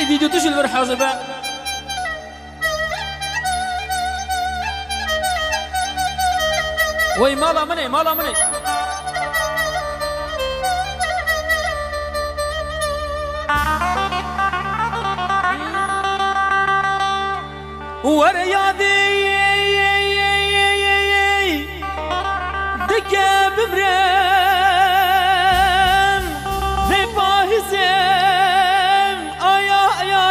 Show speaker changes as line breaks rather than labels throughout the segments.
هاي فيديو تشل برحازة بقى وي مالا مني مالا مني ورياضي دكا بمران في باهزم آيا آيا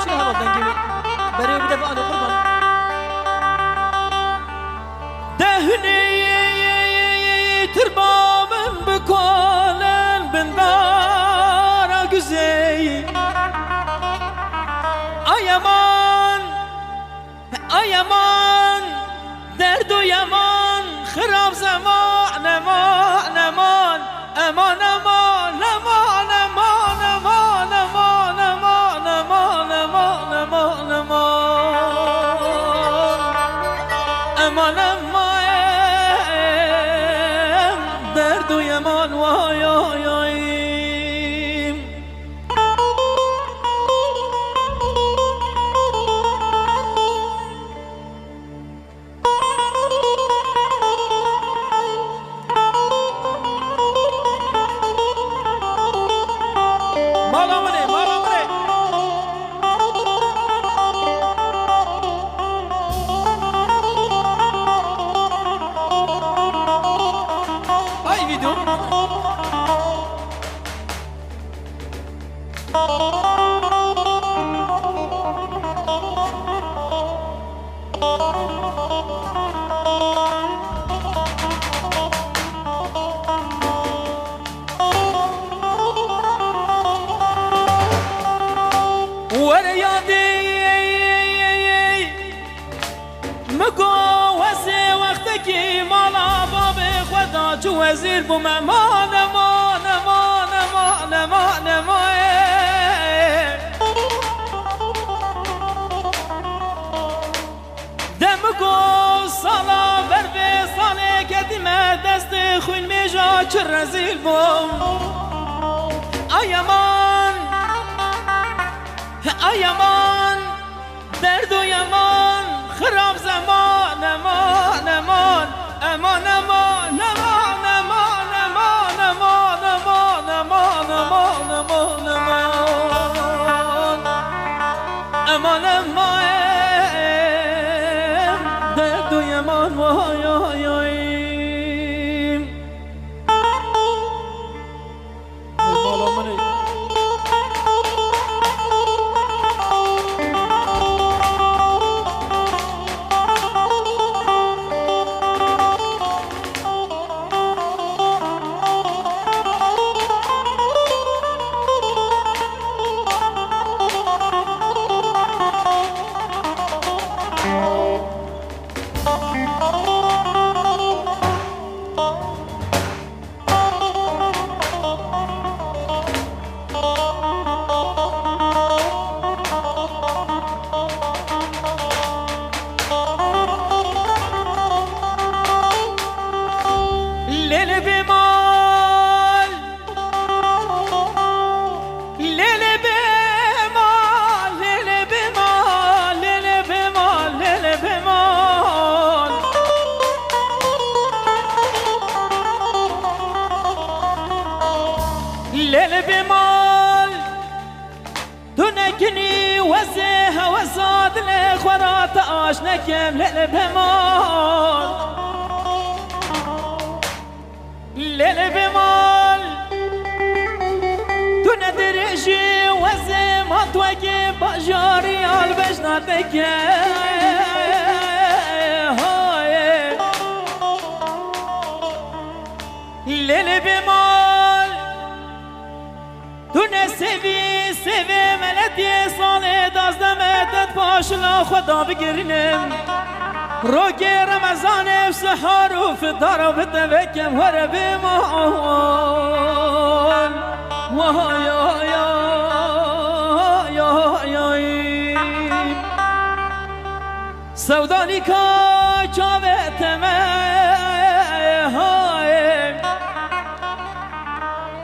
چرا هوا دنگی برای بدفع آنو قربان دهنی تربامن بکالن بندارا güzey ay aman derd o yaman خراب zaman aman aman aman aman aman aman aman aman aman aman aman aman aman aman derd o yaman vay ay ay جو وزیر بوم امان امان امان امان امان امان دمگو سالا بر به ساله کدیمه دست خوین میجا چه رزیل بوم ای امان درد و یمان خراب زمان امان امان امان امان aman aman derd o yaman vay ay ay ليل بمال دونكني وزيها وزاد لخورات آشنكم ليل بمال ليل بمال دوندرجي وزي ما توكي بجاري البجناتك هاي ليل بمال دونه سوی ملتی ساله دازدمتت پاشلا خدا بگرینم روکی رمضان افسحار و فدار و بتوکم هر بیمان وای آی آی آی آی سودانی که چاوتمه های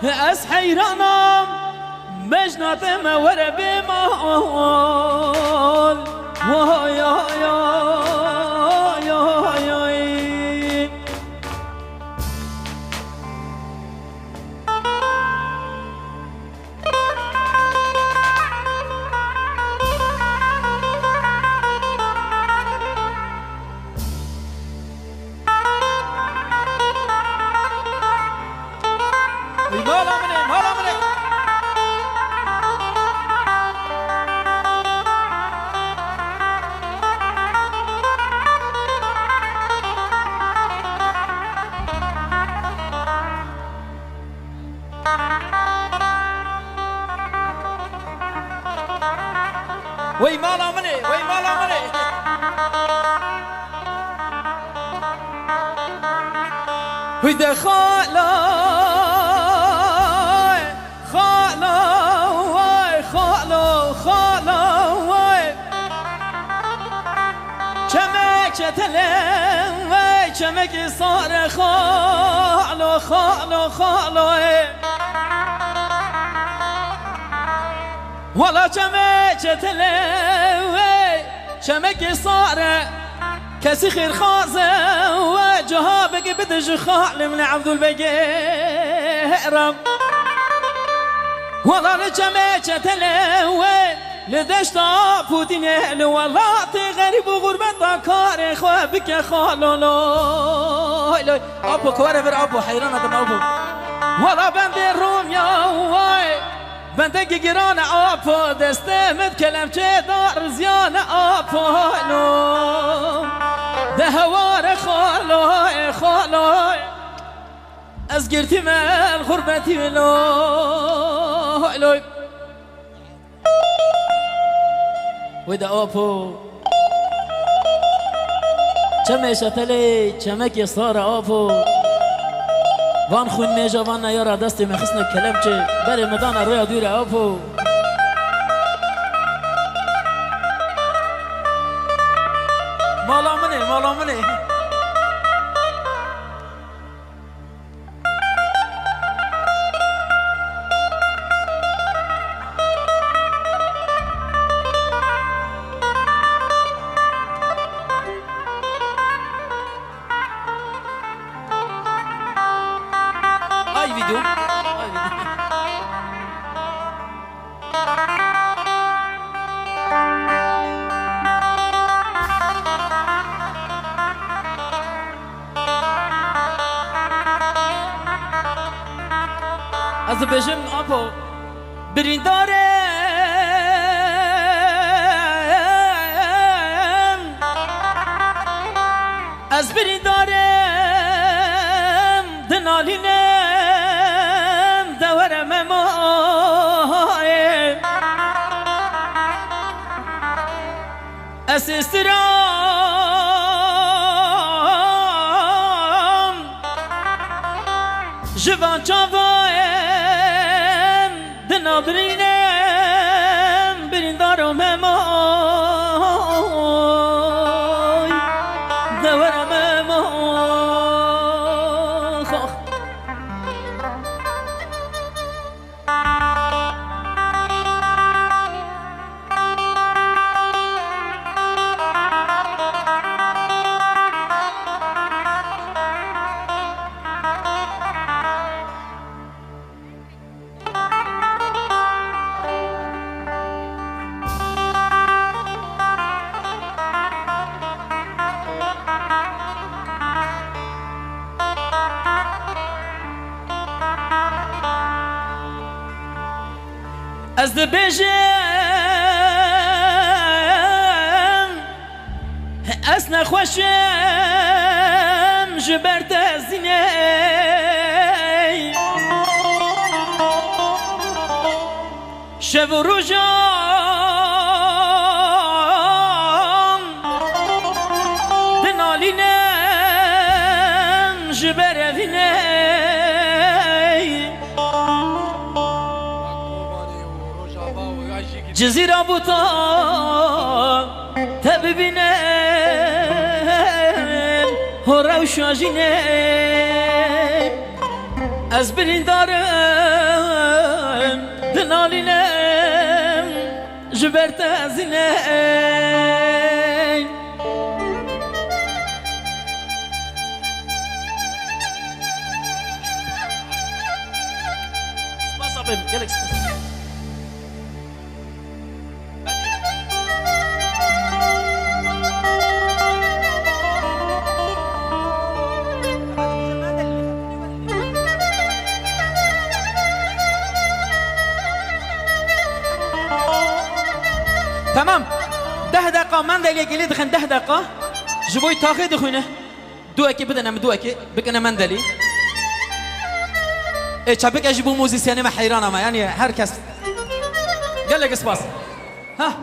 از حیرانم مجناتم ور بمال وای آی آی آی آی وي مالا مني وي مالا مني ويدا خالا خالا واي خالا خالا واي كمك شتلم واي كمك صار خالا خالا خالا ولا شمك تلوي شمك صار كسي خير خازة وجهابك بدج خال من عبد البقيرم ولا شمك تلوي لدشت بودين ولا تغرب غربة كار خوابك خالو لا ابو كوارفر ابو حيران هذا ابو ولا بند الروم يا واي بندگی گران آپا دستمت کلم چه دار زیان آپا لو ده هوار خالای خالای از گرتی من غربتی لو وده آپا چمه شتلی چمکی صار آپا وان خون میجا وان نیارا دستی مخصن کلم چه بری مدان روی دور آپو مالا منه مالا منه از بجم آبو بریندارم از بریندارم دنالینم دورم مایم از استرام جوان چاوایم دنابرینم بریندارم مای دورم مای خواه از دبیجم از نخوشم جبرت زینه شب و روزم دنالینم جبر وینه جزيرة بوطان تببينين هورا وشاجينين از بریندارم دنالینم جبرت ازینه سپاس آبیم گلک سپاس تمام 10 دقيقة من دليل قليل دخن 10 دقيقة جبوي تاخي دخونه دو اكي بدنا دو اكي بكنا من دليل ايه شابك اجيبوا موزيسياني ما حيرانة ما يعني هر كس قال لك اسباس ها